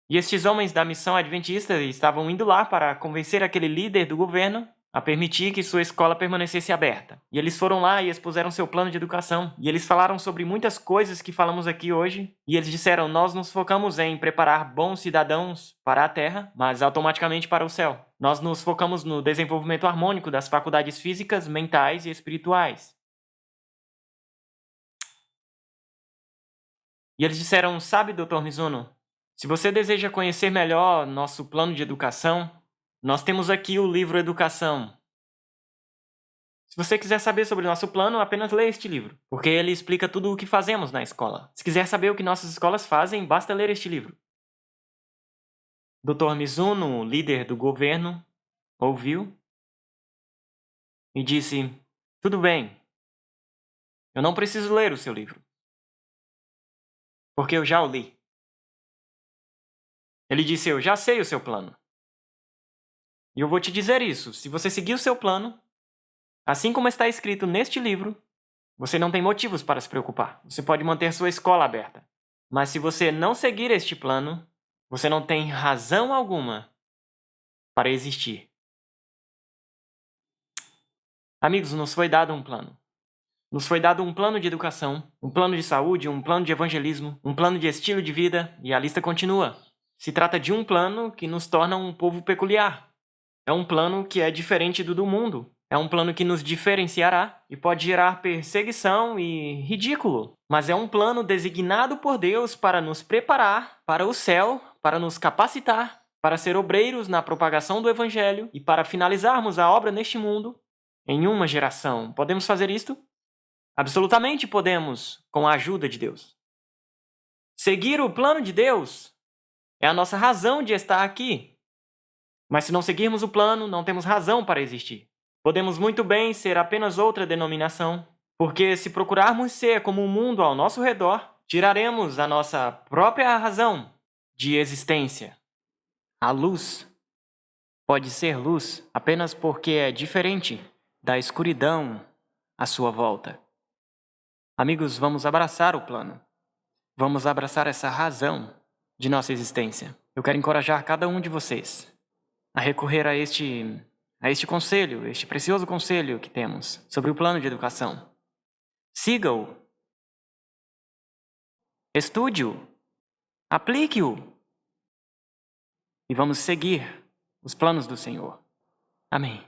E estes homens da missão adventista estavam indo lá para convencer aquele líder do governo a permitir que sua escola permanecesse aberta. E eles foram lá e expuseram seu plano de educação. E eles falaram sobre muitas coisas que falamos aqui hoje. E eles disseram: nós nos focamos em preparar bons cidadãos para a terra, mas automaticamente para o céu. Nós nos focamos no desenvolvimento harmônico das faculdades físicas, mentais e espirituais. E eles disseram: sabe, Dr. Mizuno, Se você deseja conhecer melhor nosso plano de educação, nós temos aqui o livro Educação. Se você quiser saber sobre o nosso plano, apenas leia este livro, porque ele explica tudo o que fazemos na escola. Se quiser saber o que nossas escolas fazem, basta ler este livro. Dr. Mizuno, líder do governo, ouviu e disse: "Tudo bem, eu não preciso ler o seu livro, porque eu já o li." Ele disse: "Eu já sei o seu plano. E eu vou te dizer isso: se você seguir o seu plano, assim como está escrito neste livro, você não tem motivos para se preocupar. Você pode manter sua escola aberta. Mas se você não seguir este plano, você não tem razão alguma para existir." Amigos, nos foi dado um plano. Nos foi dado um plano de educação, um plano de saúde, um plano de evangelismo, um plano de estilo de vida, e a lista continua. Se trata de um plano que nos torna um povo peculiar. É um plano que é diferente do mundo. É um plano que nos diferenciará e pode gerar perseguição e ridículo. Mas é um plano designado por Deus para nos preparar para o céu, para nos capacitar, para ser obreiros na propagação do Evangelho e para finalizarmos a obra neste mundo em uma geração. Podemos fazer isto? Absolutamente podemos, com a ajuda de Deus. Seguir o plano de Deus é a nossa razão de estar aqui. Mas se não seguirmos o plano, não temos razão para existir. Podemos muito bem ser apenas outra denominação, porque se procurarmos ser como o mundo ao nosso redor, tiraremos a nossa própria razão de existência. A luz pode ser luz apenas porque é diferente da escuridão à sua volta. Amigos, vamos abraçar o plano. Vamos abraçar essa razão de nossa existência. Eu quero encorajar cada um de vocês a recorrer a este conselho, este precioso conselho que temos sobre o plano de educação. Siga-o. Estude-o. Aplique-o. E vamos seguir os planos do Senhor. Amém.